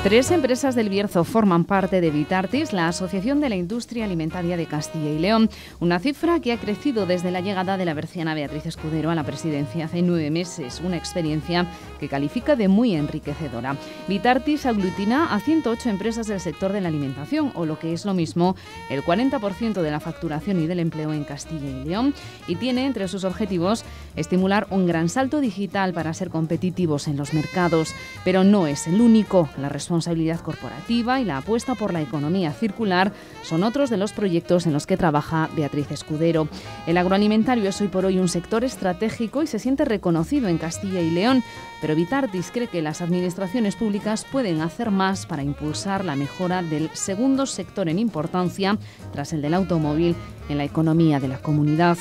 3 empresas del Bierzo forman parte de Vitartis, la Asociación de la Industria Alimentaria de Castilla y León, una cifra que ha crecido desde la llegada de la berciana Beatriz Escudero a la presidencia hace 9 meses, una experiencia que califica de muy enriquecedora. Vitartis aglutina a 108 empresas del sector de la alimentación, o lo que es lo mismo, el 40% de la facturación y del empleo en Castilla y León, y tiene entre sus objetivos estimular un gran salto digital para ser competitivos en los mercados, pero no es el único. La responsabilidad corporativa y la apuesta por la economía circular son otros de los proyectos en los que trabaja Beatriz Escudero. El agroalimentario es hoy por hoy un sector estratégico y se siente reconocido en Castilla y León, pero Vitartis cree que las administraciones públicas pueden hacer más para impulsar la mejora del segundo sector en importancia, tras el del automóvil, en la economía de la comunidad.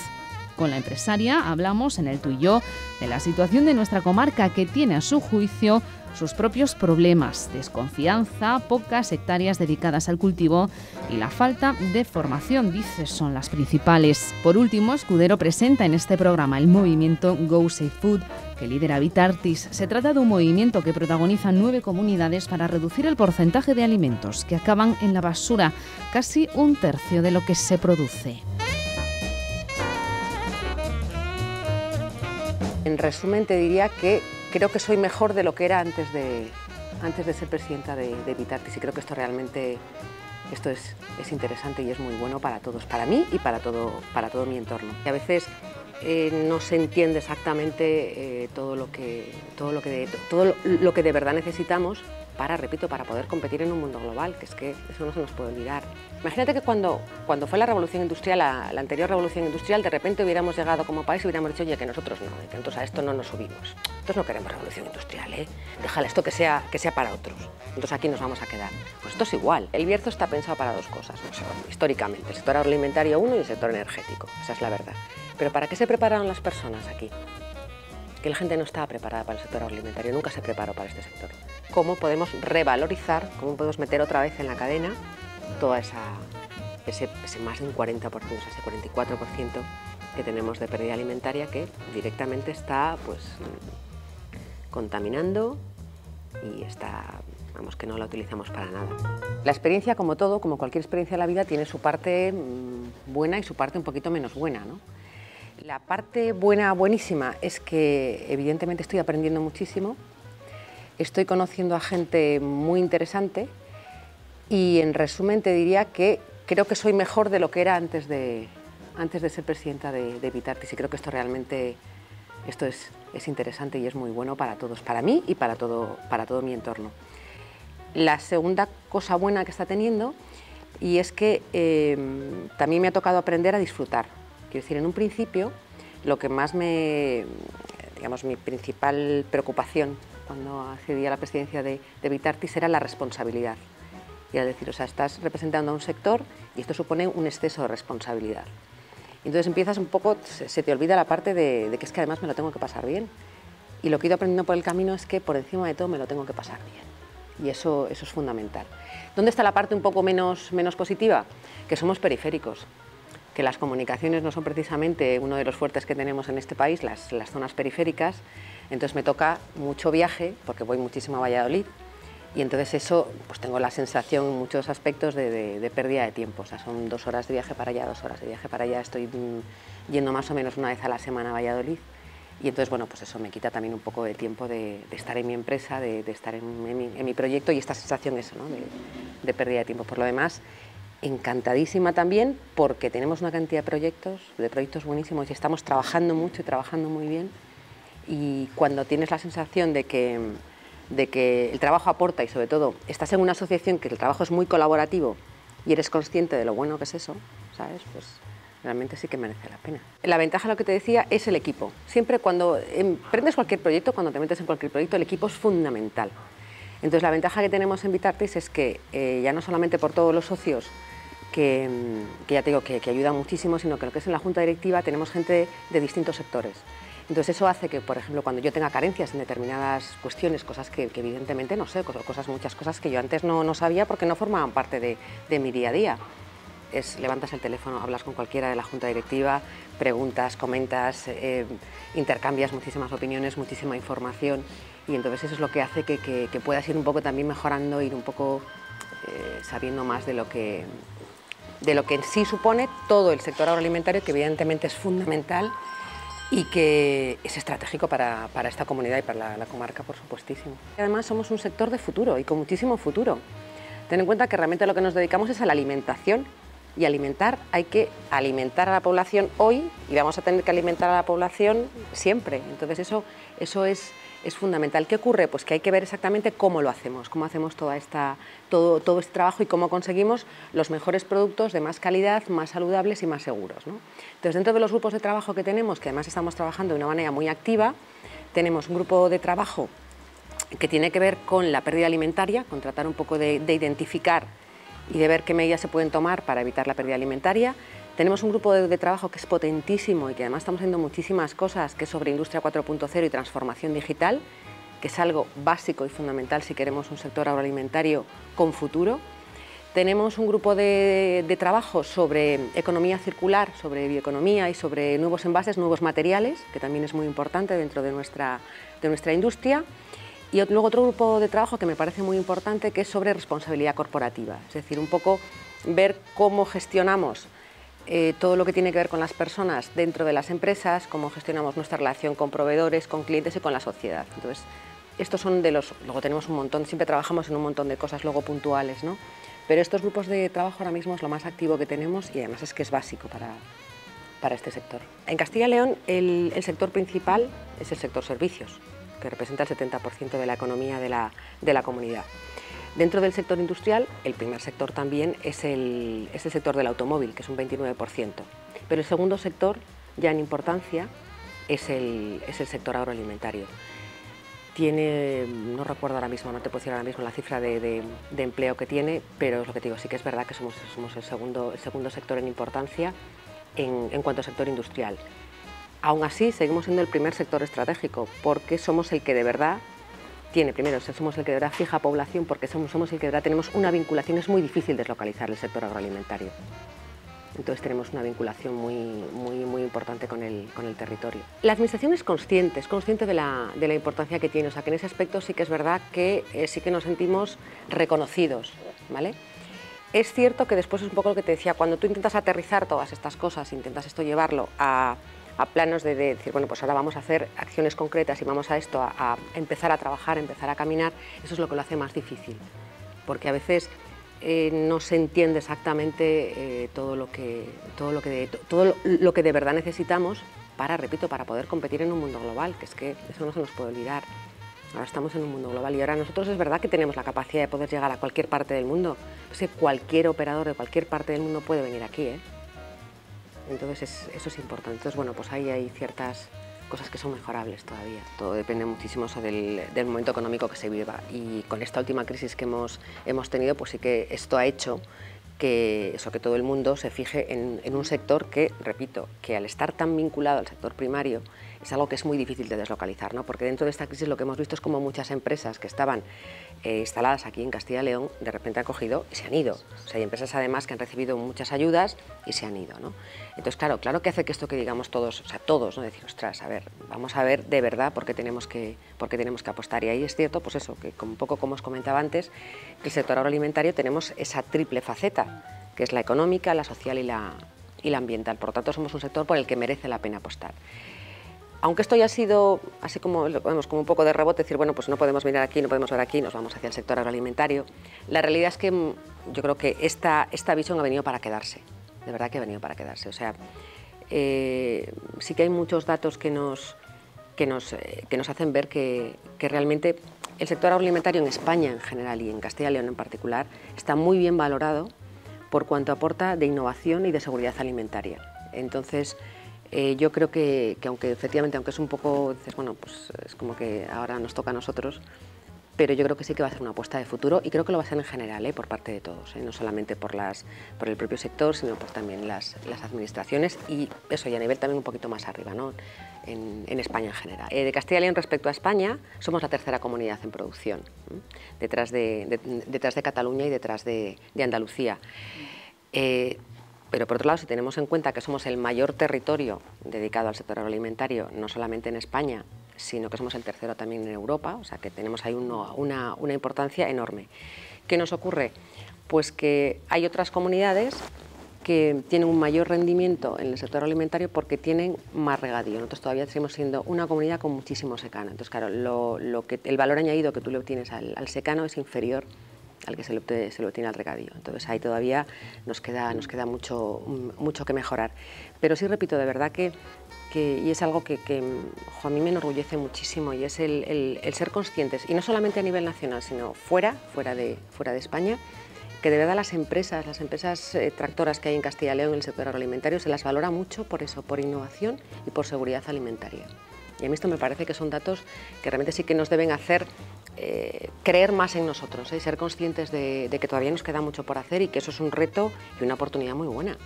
Con la empresaria hablamos en el Tú y Yo de la situación de nuestra comarca, que tiene a su juicio sus propios problemas: desconfianza, pocas hectáreas dedicadas al cultivo y la falta de formación, dice, son las principales. Por último, Escudero presenta en este programa el movimiento Go Safe Food, que lidera Vitartis. Se trata de un movimiento que protagoniza 9 comunidades para reducir el porcentaje de alimentos que acaban en la basura, casi un tercio de lo que se produce. En resumen, te diría que creo que soy mejor de lo que era antes de ser presidenta de Vitartis, y creo que esto realmente es interesante y es muy bueno para todos, para mí y para todo mi entorno. Y a veces no se entiende exactamente todo lo que de verdad necesitamos para poder competir en un mundo global, que es que eso no se nos puede olvidar. Imagínate que cuando fue la revolución industrial, la anterior revolución industrial, de repente hubiéramos llegado como país y hubiéramos dicho, oye, que nosotros no, que nosotros a esto no nos subimos. Nosotros no queremos revolución industrial, déjale esto que sea para otros. Entonces aquí nos vamos a quedar. Pues esto es igual. El Bierzo está pensado para 2 cosas, no sé, históricamente, el sector agroalimentario uno y el sector energético, esa es la verdad. Pero ¿para qué se prepararon las personas aquí? Que la gente no estaba preparada para el sector agroalimentario, nunca se preparó para este sector. ¿Cómo podemos revalorizar, cómo podemos meter otra vez en la cadena toda ese más de un 40%, ese 44% que tenemos de pérdida alimentaria, que directamente está contaminando y que no la utilizamos para nada? La experiencia, como todo, como cualquier experiencia de la vida, tiene su parte buena y su parte un poquito menos buena, ¿no? La parte buenísima, es que evidentemente estoy aprendiendo muchísimo, estoy conociendo a gente muy interesante y, en resumen, te diría que creo que soy mejor de lo que era antes de ser presidenta de Vitartis, y creo que esto realmente es interesante y es muy bueno para todos, para mí y para todo mi entorno. La segunda cosa buena que está teniendo, y es que también me ha tocado aprender a disfrutar. Quiero decir, en un principio, lo que más mi principal preocupación cuando accedí a la presidencia de Vitartis era la responsabilidad. Y era decir, estás representando a un sector y esto supone un exceso de responsabilidad. Entonces empiezas un poco, se te olvida la parte de que es que además me lo tengo que pasar bien. Y lo que he ido aprendiendo por el camino es que por encima de todo me lo tengo que pasar bien. Y eso es fundamental. ¿Dónde está la parte un poco menos positiva? Que somos periféricos, que las comunicaciones no son precisamente uno de los fuertes que tenemos en este país, las zonas periféricas. Entonces me toca mucho viaje, porque voy muchísimo a Valladolid, y entonces eso, tengo la sensación en muchos aspectos de pérdida de tiempo. Son 2 horas de viaje para allá, 2 horas de viaje para allá. Estoy yendo más o menos una vez a la semana a Valladolid, y entonces eso me quita también un poco de tiempo de estar en mi empresa, de estar en mi proyecto, y esta sensación ¿no? de pérdida de tiempo. Por lo demás, encantadísima también, porque tenemos una cantidad de proyectos buenísimos y estamos trabajando mucho y trabajando muy bien, y cuando tienes la sensación de que el trabajo aporta, y sobre todo estás en una asociación que el trabajo es muy colaborativo y eres consciente de lo bueno que es eso, ¿sabes? Pues realmente sí que merece la pena. La ventaja, lo que te decía, es el equipo. Siempre cuando emprendes cualquier proyecto, cuando te metes en cualquier proyecto, el equipo es fundamental. Entonces la ventaja que tenemos en Vitartis es que ya no solamente por todos los socios, que ya te digo que ayuda muchísimo, sino que lo que es en la junta directiva tenemos gente de distintos sectores. Entonces eso hace que, por ejemplo, cuando yo tenga carencias en determinadas cuestiones, cosas que evidentemente no sé, muchas cosas que yo antes no sabía porque no formaban parte de mi día a día. Levantas el teléfono, hablas con cualquiera de la junta directiva, preguntas, comentas, intercambias muchísimas opiniones, muchísima información, y entonces eso es lo que hace que puedas ir un poco también mejorando, ir un poco sabiendo más de lo que en sí supone todo el sector agroalimentario, que evidentemente es fundamental y que es estratégico para esta comunidad y para la comarca, por supuestísimo. Además somos un sector de futuro y con muchísimo futuro. Ten en cuenta que realmente lo que nos dedicamos es a la alimentación, y hay que alimentar a la población hoy y vamos a tener que alimentar a la población siempre. Entonces eso es fundamental. ¿Qué ocurre? Pues que hay que ver exactamente cómo lo hacemos, cómo hacemos todo este trabajo y cómo conseguimos los mejores productos de más calidad, más saludables y más seguros, ¿no? Entonces, dentro de los grupos de trabajo que tenemos, que además estamos trabajando de una manera muy activa, tenemos un grupo de trabajo que tiene que ver con la pérdida alimentaria, con tratar un poco de identificar y de ver qué medidas se pueden tomar para evitar la pérdida alimentaria. Tenemos un grupo de trabajo que es potentísimo y que además estamos haciendo muchísimas cosas, que es sobre industria 4.0 y transformación digital, que es algo básico y fundamental si queremos un sector agroalimentario con futuro. Tenemos un grupo de trabajo sobre economía circular, sobre bioeconomía y sobre nuevos envases, nuevos materiales, que también es muy importante dentro de nuestra industria. Y luego otro grupo de trabajo que me parece muy importante, que es sobre responsabilidad corporativa, es decir, un poco ver cómo gestionamos todo lo que tiene que ver con las personas dentro de las empresas, cómo gestionamos nuestra relación con proveedores, con clientes y con la sociedad. Entonces, estos son luego tenemos un montón, siempre trabajamos en un montón de cosas luego puntuales, ¿no? Pero estos grupos de trabajo ahora mismo es lo más activo que tenemos y además es que es básico para este sector. En Castilla y León el sector principal es el sector servicios, que representa el 70% de la economía de la comunidad. Dentro del sector industrial, el primer sector también es el sector del automóvil, que es un 29%. Pero el segundo sector, ya en importancia, es el sector agroalimentario. Tiene, no recuerdo ahora mismo, no te puedo decir ahora mismo la cifra de empleo que tiene, pero es lo que te digo, sí que es verdad que somos el segundo sector en importancia en cuanto al sector industrial. Aún así, seguimos siendo el primer sector estratégico, porque somos el que de verdad somos el que de verdad fija población, porque somos el que de verdad tenemos una vinculación. Es muy difícil deslocalizar el sector agroalimentario. Entonces tenemos una vinculación muy importante con el territorio. La administración es consciente de la importancia que tiene, o sea que en ese aspecto sí que es verdad que sí que nos sentimos reconocidos, ¿vale? Es cierto que después es un poco lo que te decía, cuando tú intentas aterrizar todas estas cosas, intentas esto llevarlo a planos de decir, bueno, pues ahora vamos a hacer acciones concretas y vamos a empezar a trabajar, empezar a caminar, eso es lo que lo hace más difícil, porque a veces no se entiende exactamente todo lo que de verdad necesitamos para poder competir en un mundo global, que es que eso no se nos puede olvidar. Ahora estamos en un mundo global y ahora nosotros es verdad que tenemos la capacidad de poder llegar a cualquier parte del mundo, es que cualquier operador de cualquier parte del mundo puede venir aquí, ¿eh? Entonces eso es importante. Entonces, bueno, pues ahí hay ciertas cosas que son mejorables todavía. Todo depende muchísimo del momento económico que se viva. Y con esta última crisis que hemos tenido, pues sí que esto ha hecho que todo el mundo se fije en un sector que, repito, que al estar tan vinculado al sector primario, es algo que es muy difícil de deslocalizar, ¿no? Porque dentro de esta crisis lo que hemos visto es como muchas empresas que estaban instaladas aquí en Castilla y León, de repente han cogido y se han ido. O sea, hay empresas además que han recibido muchas ayudas y se han ido, ¿no? Entonces, claro que hace que esto que digamos todos, ¿no? Decir, ostras, a ver, vamos a ver de verdad por qué tenemos que apostar. Y ahí es cierto, pues eso, que un poco como os comentaba antes, que el sector agroalimentario tenemos esa triple faceta, que es la económica, la social y la ambiental. Por lo tanto, somos un sector por el que merece la pena apostar. Aunque esto ya ha sido así como un poco de rebote, decir, bueno, pues no podemos mirar aquí, no podemos ver aquí, nos vamos hacia el sector agroalimentario. La realidad es que yo creo que esta visión ha venido para quedarse, de verdad que ha venido para quedarse. O sea, sí que hay muchos datos que nos hacen ver que realmente el sector agroalimentario en España en general y en Castilla y León en particular está muy bien valorado por cuanto aporta de innovación y de seguridad alimentaria. Entonces, yo creo que aunque efectivamente, aunque es un poco, dices, bueno, pues es como que ahora nos toca a nosotros, pero yo creo que sí que va a ser una apuesta de futuro y creo que lo va a ser en general, por parte de todos, no solamente por el propio sector, sino por también las administraciones y eso, y a nivel también un poquito más arriba, ¿no? En España en general. De Castilla y León respecto a España, somos la tercera comunidad en producción, detrás de Cataluña y detrás de Andalucía. Pero por otro lado, si tenemos en cuenta que somos el mayor territorio dedicado al sector agroalimentario, no solamente en España, sino que somos el tercero también en Europa, o sea que tenemos ahí una importancia enorme. ¿Qué nos ocurre? Pues que hay otras comunidades que tienen un mayor rendimiento en el sector alimentario porque tienen más regadío. Nosotros todavía seguimos siendo una comunidad con muchísimo secano. Entonces, claro, el valor añadido que tú le obtienes al secano es inferior al que se le obtiene al regadío. Entonces, ahí todavía nos queda mucho que mejorar. Pero sí, repito, de verdad y es algo que a mí me enorgullece muchísimo, y es el ser conscientes, y no solamente a nivel nacional, sino fuera de España, que de verdad las empresas tractoras que hay en Castilla y León en el sector agroalimentario se las valora mucho por eso, por innovación y por seguridad alimentaria. Y a mí esto me parece que son datos que realmente sí que nos deben hacer creer más en nosotros, y ser conscientes de que todavía nos queda mucho por hacer y que eso es un reto y una oportunidad muy buena.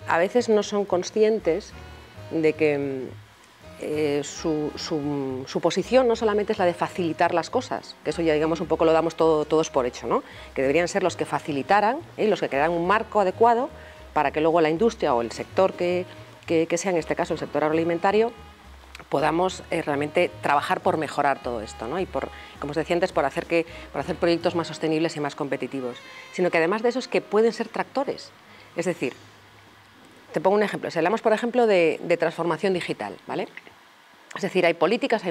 A veces no son conscientes de que su posición no solamente es la de facilitar las cosas, que eso ya digamos un poco lo damos todos por hecho, ¿no? Que deberían ser los que facilitaran, los que crearan un marco adecuado para que luego la industria o el sector que sea, en este caso el sector agroalimentario, podamos realmente trabajar por mejorar todo esto, ¿no? Y por, como os decía antes, por hacer proyectos más sostenibles y más competitivos, sino que además de eso es que pueden ser tractores. Es decir, te pongo un ejemplo. Si hablamos, por ejemplo, de transformación digital, ¿vale? Es decir, hay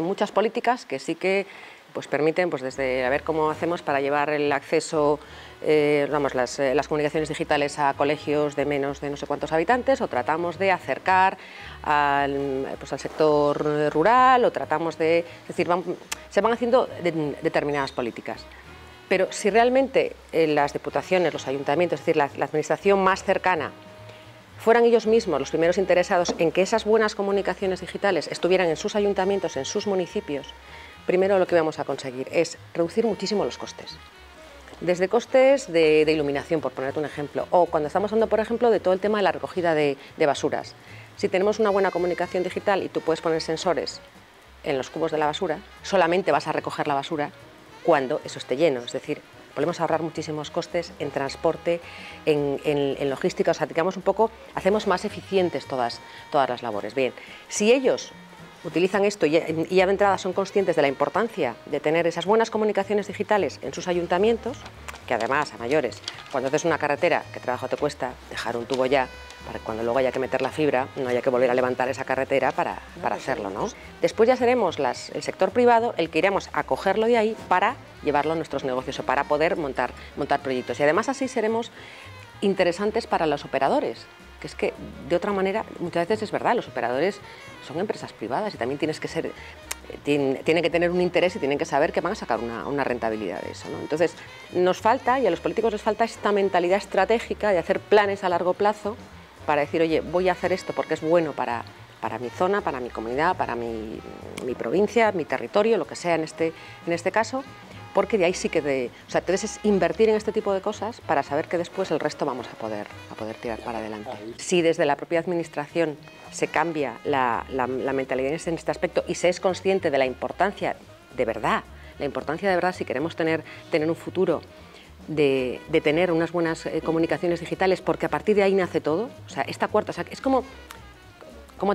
muchas políticas que sí que pues, permiten, pues, desde a ver cómo hacemos para llevar el acceso, las comunicaciones digitales a colegios de menos de no sé cuántos habitantes, o tratamos de acercar al sector rural, o tratamos de... Es decir, se van haciendo determinadas políticas. Pero si realmente las diputaciones, los ayuntamientos, es decir, la administración más cercana, fueran ellos mismos los primeros interesados en que esas buenas comunicaciones digitales estuvieran en sus ayuntamientos, en sus municipios, primero lo que vamos a conseguir es reducir muchísimo los costes. Desde costes de iluminación, por ponerte un ejemplo, o cuando estamos hablando, por ejemplo, de todo el tema de la recogida de basuras. Si tenemos una buena comunicación digital y tú puedes poner sensores en los cubos de la basura, solamente vas a recoger la basura cuando eso esté lleno, es decir, podemos ahorrar muchísimos costes en transporte, en logística, o sea, digamos un poco, hacemos más eficientes todas las labores. Bien, si ellos utilizan esto y ya de entrada son conscientes de la importancia de tener esas buenas comunicaciones digitales en sus ayuntamientos, que además a mayores, cuando haces una carretera, ¿qué trabajo te cuesta dejar un tubo ya? Para que cuando luego haya que meter la fibra no haya que volver a levantar esa carretera para hacerlo, ¿no? Después ya seremos el sector privado el que iremos a cogerlo de ahí para llevarlo a nuestros negocios o para poder montar proyectos. Y además así seremos interesantes para los operadores, que es que de otra manera muchas veces es verdad, los operadores son empresas privadas y también tienen que tener un interés y tienen que saber que van a sacar una rentabilidad de eso, ¿no? Entonces nos falta, y a los políticos les falta, esta mentalidad estratégica de hacer planes a largo plazo para decir, oye, voy a hacer esto porque es bueno para mi zona, para mi comunidad, para mi provincia, mi territorio, lo que sea en este caso, porque de ahí sí que o sea, entonces es invertir en este tipo de cosas para saber que después el resto vamos a poder tirar para adelante. Si desde la propia administración se cambia la mentalidad en este aspecto y se es consciente de la importancia de verdad, si queremos tener un futuro, de tener unas buenas comunicaciones digitales, porque a partir de ahí nace todo. O sea, esta cuarta, o sea, es como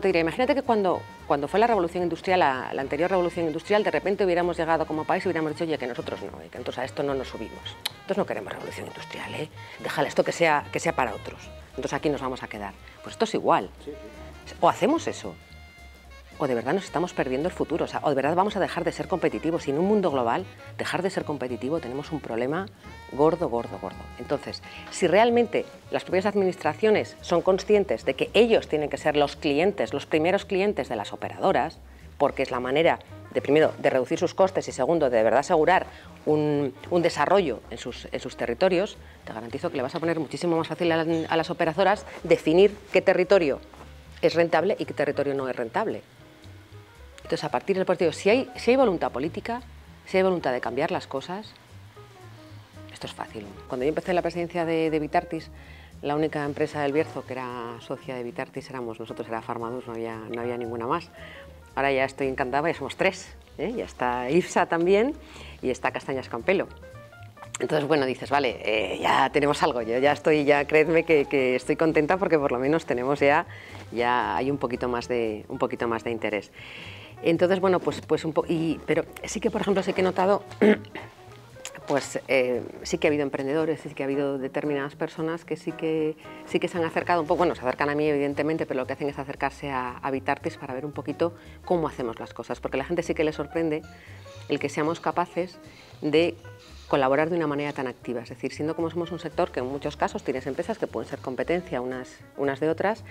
te diría, imagínate que cuando fue la revolución industrial, la anterior revolución industrial, de repente hubiéramos llegado como país y hubiéramos dicho, oye, que nosotros no, que entonces a esto no nos subimos. Entonces no queremos revolución industrial, déjale esto que sea para otros. Entonces aquí nos vamos a quedar. Pues esto es igual. O hacemos eso, o de verdad nos estamos perdiendo el futuro, o de verdad vamos a dejar de ser competitivos. Y en un mundo global, dejar de ser competitivo, tenemos un problema gordo. Entonces, si realmente las propias administraciones son conscientes de que ellos tienen que ser los primeros clientes de las operadoras, porque es la manera de, primero, de reducir sus costes y segundo, de verdad asegurar un desarrollo en sus territorios, te garantizo que le vas a poner muchísimo más fácil a las operadoras definir qué territorio es rentable y qué territorio no es rentable. Entonces, a partir del partido, si hay voluntad política, si hay voluntad de cambiar las cosas, esto es fácil. Cuando yo empecé la presidencia de Vitartis, la única empresa del Bierzo que era socia de Vitartis éramos nosotros, era Farmadus, no había ninguna más. Ahora ya estoy encantada, ya somos 3, ya está IFSA también y está Castañas Campelo. Entonces, bueno, dices, vale, ya tenemos algo, yo ya creedme que estoy contenta porque por lo menos tenemos ya hay un poquito más de interés. Entonces, bueno, pero sí que, por ejemplo, sí que he notado, pues sí que ha habido emprendedores, sí que ha habido determinadas personas que sí que se han acercado un poco, bueno, se acercan a mí evidentemente, pero lo que hacen es acercarse a Vitartis para ver un poquito cómo hacemos las cosas, porque a la gente sí que le sorprende el que seamos capaces de colaborar de una manera tan activa, es decir, siendo como somos un sector que en muchos casos tienes empresas que pueden ser competencia unas de otras,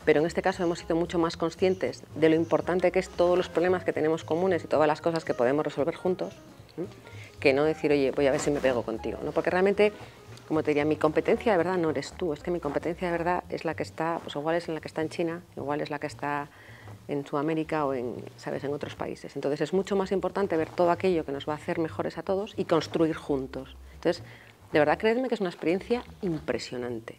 pero en este caso hemos sido mucho más conscientes de lo importante que es todos los problemas que tenemos comunes y todas las cosas que podemos resolver juntos, ¿sí? Que no decir, oye, voy a ver si me pego contigo, ¿no? Porque realmente, como te diría, mi competencia de verdad no eres tú, es que mi competencia de verdad es la que está, pues igual es la que está en China, igual es la que está en Sudamérica o ¿sabes?, en otros países. Entonces es mucho más importante ver todo aquello que nos va a hacer mejores a todos y construir juntos. Entonces, de verdad, creedme que es una experiencia impresionante,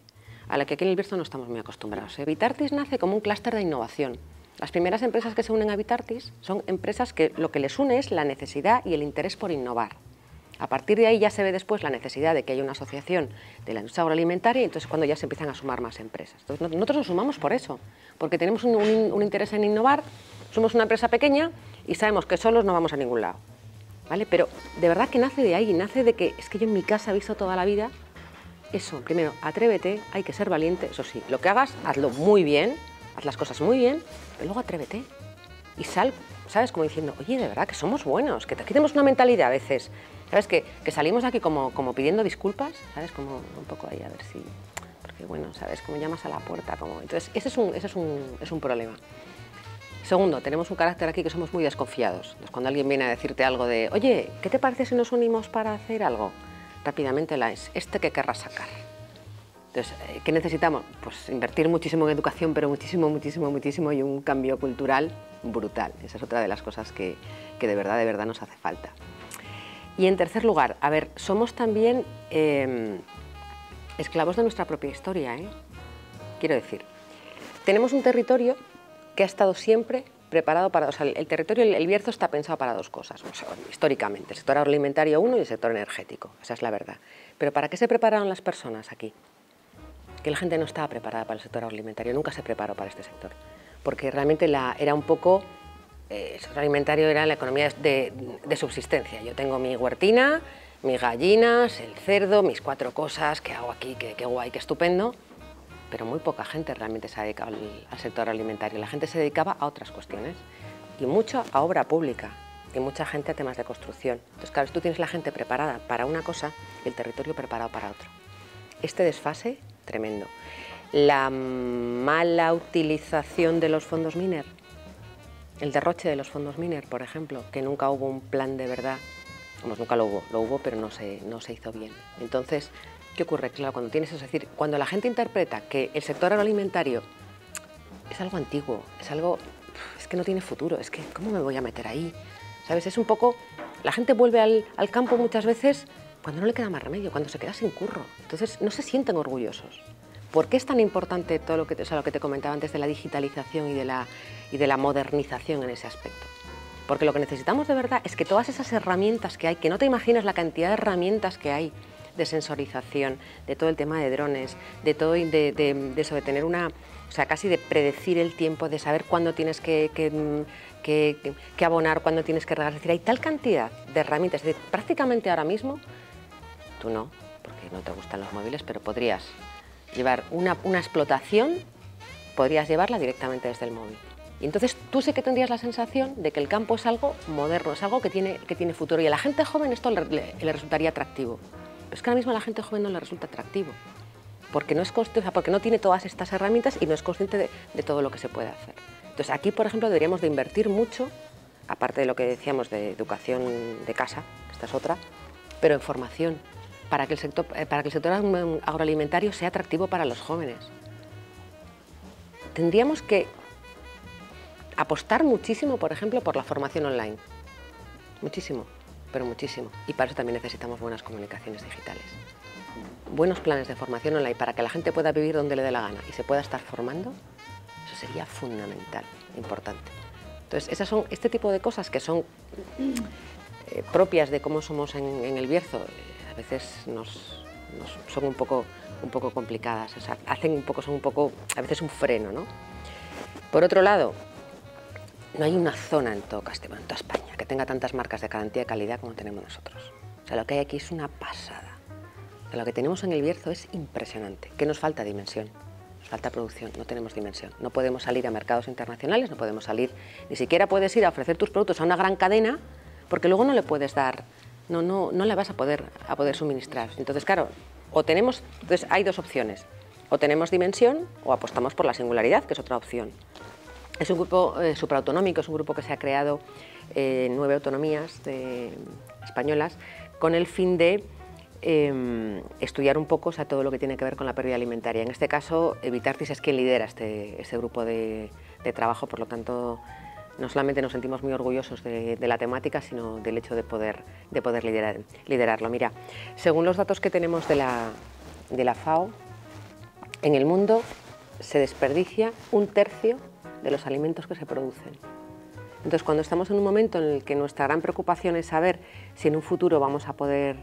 a la que aquí en el Bierzo no estamos muy acostumbrados. Vitartis nace como un clúster de innovación. Las primeras empresas que se unen a Vitartis son empresas que lo que les une es la necesidad y el interés por innovar. A partir de ahí ya se ve después la necesidad de que haya una asociación de la industria agroalimentaria y entonces cuando ya se empiezan a sumar más empresas. Entonces nosotros nos sumamos por eso, porque tenemos un interés en innovar, somos una empresa pequeña y sabemos que solos no vamos a ningún lado, ¿vale? Pero de verdad que nace de ahí, nace de que es que yo en mi casa he visto toda la vida eso. Primero, atrévete, hay que ser valiente, eso sí, lo que hagas, hazlo muy bien, haz las cosas muy bien, pero luego atrévete y sal, ¿sabes? Como diciendo, oye, de verdad que somos buenos, que aquí tenemos una mentalidad a veces, ¿sabes? Que salimos de aquí como pidiendo disculpas, ¿sabes? Como un poco ahí a ver si... Porque bueno, ¿sabes? Como llamas a la puerta, como... Entonces, ese es un problema. Segundo, tenemos un carácter aquí que somos muy desconfiados. Entonces, cuando alguien viene a decirte algo de, oye, ¿qué te parece si nos unimos para hacer algo? Rápidamente ¿este que querrás sacar? Entonces, ¿qué necesitamos? Pues invertir muchísimo en educación, pero muchísimo, muchísimo, muchísimo, y un cambio cultural brutal. Esa es otra de las cosas que de verdad nos hace falta. Y en tercer lugar, a ver, somos también esclavos de nuestra propia historia, ¿eh? Quiero decir, tenemos un territorio que ha estado siempre preparado para... O sea, el territorio, el Bierzo está pensado para dos cosas, o sea, históricamente, el sector agroalimentario uno y el sector energético, esa es la verdad. Pero ¿para qué se prepararon las personas aquí? Que la gente no estaba preparada para el sector agroalimentario, nunca se preparó para este sector, porque realmente era un poco... el sector alimentario era la economía de subsistencia. Yo tengo mi huertina, mis gallinas, el cerdo, mis 4 cosas que hago aquí, que guay, que estupendo, pero muy poca gente realmente se ha dedicado al sector alimentario. La gente se dedicaba a otras cuestiones y mucho a obra pública y mucha gente a temas de construcción. Entonces, claro, tú tienes la gente preparada para una cosa y el territorio preparado para otra. Este desfase, tremendo. La mala utilización de los fondos Miner, el derroche de los fondos Miner, por ejemplo, que nunca hubo un plan de verdad, vamos, nunca lo hubo, pero no se hizo bien. Entonces, ¿qué ocurre? Claro, cuando tienes eso, es decir, cuando la gente interpreta que el sector agroalimentario es algo antiguo, es que no tiene futuro, es que ¿cómo me voy a meter ahí? ¿Sabes? Es un poco, la gente vuelve al campo muchas veces cuando no le queda más remedio, cuando se queda sin curro. Entonces, no se sienten orgullosos. ¿Por qué es tan importante todo lo que te comentaba antes de la digitalización y de la modernización en ese aspecto? Porque lo que necesitamos de verdad es que todas esas herramientas que hay, que no te imaginas la cantidad de herramientas que hay de sensorización, de todo el tema de drones, de todo de eso, de tener una, o sea, casi de predecir el tiempo, de saber cuándo tienes que abonar, cuándo tienes que regar. Es decir, hay tal cantidad de herramientas. Es decir, prácticamente ahora mismo, tú no, porque no te gustan los móviles, pero podrías llevar una explotación, podrías llevarla directamente desde el móvil. Y entonces tú sí que tendrías la sensación de que el campo es algo moderno, es algo que tiene futuro. Y a la gente joven esto le resultaría atractivo. Pero es que ahora mismo a la gente joven no le resulta atractivo, porque no es consciente, o sea, porque no tiene todas estas herramientas y no es consciente de todo lo que se puede hacer. Entonces aquí, por ejemplo, deberíamos de invertir mucho, aparte de lo que decíamos de educación de casa, esta es otra, pero en formación, para que el sector agroalimentario sea atractivo para los jóvenes. Tendríamos que apostar muchísimo, por ejemplo, por la formación online. Muchísimo, pero muchísimo. Y para eso también necesitamos buenas comunicaciones digitales. Buenos planes de formación online para que la gente pueda vivir donde le dé la gana y se pueda estar formando, eso sería fundamental, importante. Entonces, esas son este tipo de cosas que son propias de cómo somos en el Bierzo. A veces son un poco complicadas, o sea, son un poco, a veces un freno, ¿no? Por otro lado, no hay una zona en todo Castilla, en toda España, que tenga tantas marcas de garantía de calidad como tenemos nosotros. O sea, lo que hay aquí es una pasada. O sea, lo que tenemos en el Bierzo es impresionante. ¿Qué nos falta? Dimensión. Nos falta producción, no tenemos dimensión. No podemos salir a mercados internacionales, no podemos salir, ni siquiera puedes ir a ofrecer tus productos a una gran cadena, porque luego no le puedes dar, no le vas a poder suministrar. Entonces, claro, entonces hay dos opciones. O tenemos dimensión o apostamos por la singularidad, que es otra opción. Es un grupo superautonómico, es un grupo que se ha creado en 9 autonomías españolas con el fin de estudiar un poco, o sea, todo lo que tiene que ver con la pérdida alimentaria. En este caso, Vitartis es quien lidera este grupo de trabajo, por lo tanto, no solamente nos sentimos muy orgullosos de la temática, sino del hecho de poder liderarlo. Mira, según los datos que tenemos de la FAO, en el mundo se desperdicia 1/3 de los alimentos que se producen. Entonces, cuando estamos en un momento en el que nuestra gran preocupación es saber si en un futuro vamos a poder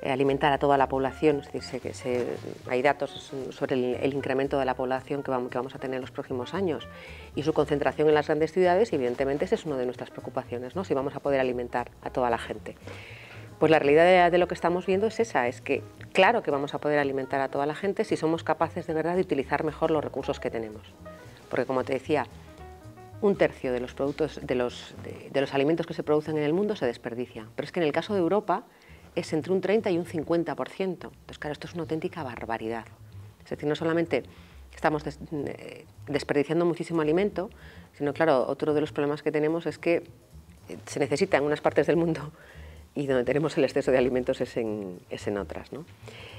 alimentar a toda la población, es decir, hay datos sobre el incremento de la población que vamos a tener en los próximos años y su concentración en las grandes ciudades, y evidentemente esa es una de nuestras preocupaciones, ¿no? Si vamos a poder alimentar a toda la gente. Pues la realidad de lo que estamos viendo es esa, es que claro que vamos a poder alimentar a toda la gente si somos capaces de verdad de utilizar mejor los recursos que tenemos. Porque, como te decía, 1/3 de los productos, de los alimentos que se producen en el mundo se desperdicia. Pero es que en el caso de Europa es entre un 30 y un 50%. Entonces, claro, esto es una auténtica barbaridad. Es decir, no solamente estamos desperdiciando muchísimo alimento, sino, claro, otro de los problemas que tenemos es que se necesita en unas partes del mundo y donde tenemos el exceso de alimentos es en otras, ¿no?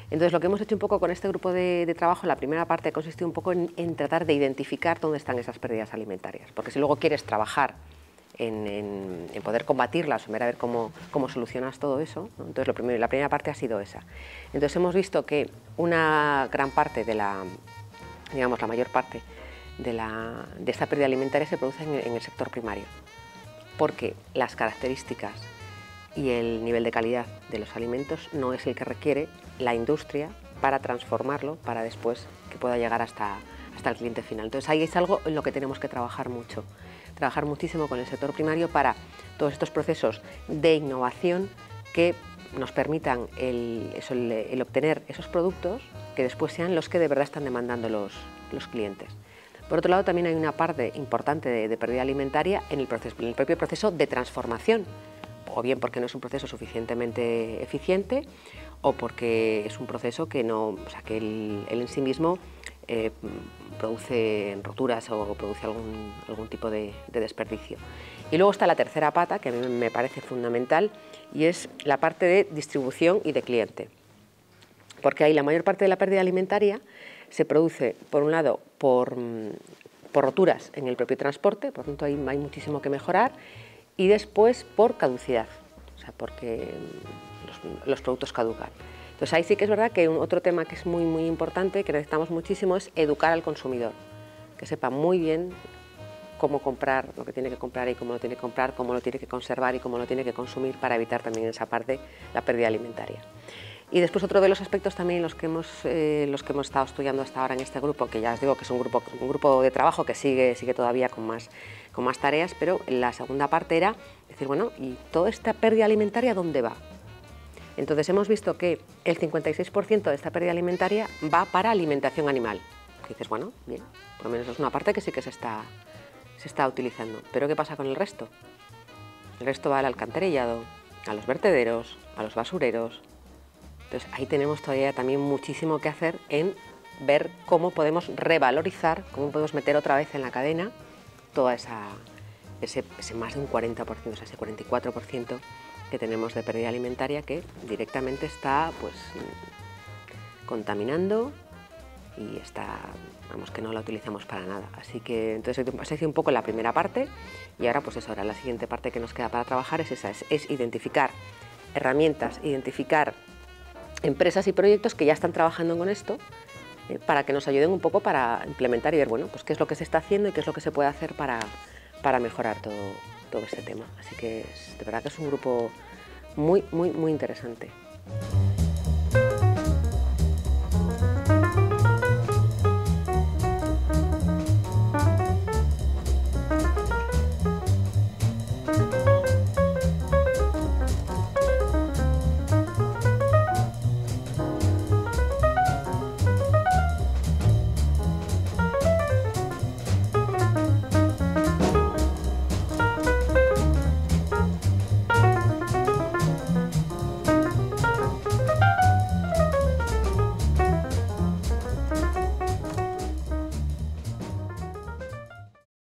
Entonces, lo que hemos hecho un poco con este grupo de trabajo, la primera parte consiste un poco en tratar de identificar dónde están esas pérdidas alimentarias, porque si luego quieres trabajar en poder combatirlas, en ver a ver cómo solucionas todo eso, ¿no? Entonces, la primera parte ha sido esa. Entonces, hemos visto que una gran parte digamos, la mayor parte de esta pérdida alimentaria se produce en el sector primario, porque las características y el nivel de calidad de los alimentos no es el que requiere la industria para transformarlo, para después que pueda llegar hasta el cliente final. Entonces, ahí es algo en lo que tenemos que trabajar mucho, trabajar muchísimo con el sector primario para todos estos procesos de innovación que nos permitan el obtener esos productos que después sean los que de verdad están demandando los clientes. Por otro lado, también hay una parte importante de pérdida alimentaria en el propio proceso de transformación, o bien porque no es un proceso suficientemente eficiente, o porque es un proceso que él en sí mismo produce roturas o produce algún tipo de desperdicio. Y luego está la tercera pata, que a mí me parece fundamental, y es la parte de distribución y de cliente. Porque ahí la mayor parte de la pérdida alimentaria se produce, por un lado, por roturas en el propio transporte, por lo tanto hay muchísimo que mejorar, y después por caducidad, o sea, porque los productos caducan. Entonces ahí sí que es verdad que otro tema que es muy, muy importante, que necesitamos muchísimo, es educar al consumidor, que sepa muy bien cómo comprar lo que tiene que comprar y cómo lo tiene que comprar, cómo lo tiene que conservar y cómo lo tiene que consumir para evitar también esa parte, la pérdida alimentaria. Y después otro de los aspectos también los que hemos estado estudiando hasta ahora en este grupo, que ya os digo que es un grupo de trabajo que sigue todavía con más tareas, pero la segunda parte era decir, bueno, ¿y toda esta pérdida alimentaria dónde va? Entonces hemos visto que el 56% de esta pérdida alimentaria va para alimentación animal. Y dices, bueno, bien, por lo menos es una parte que sí que se está utilizando. Pero ¿qué pasa con el resto? El resto va al alcantarillado, a los vertederos, a los basureros. Entonces ahí tenemos todavía también muchísimo que hacer en ver cómo podemos revalorizar, cómo podemos meter otra vez en la cadena toda ese más de un 40%, o sea, ese 44% que tenemos de pérdida alimentaria que directamente está pues contaminando y que no la utilizamos para nada. Así que entonces esa es un poco la primera parte y ahora pues eso, ahora la siguiente parte que nos queda para trabajar es esa, es identificar herramientas, identificar empresas y proyectos que ya están trabajando con esto para que nos ayuden un poco para implementar y ver, bueno, pues qué es lo que se está haciendo y qué es lo que se puede hacer para mejorar todo este tema. Así que de verdad que es un grupo muy, muy, muy interesante.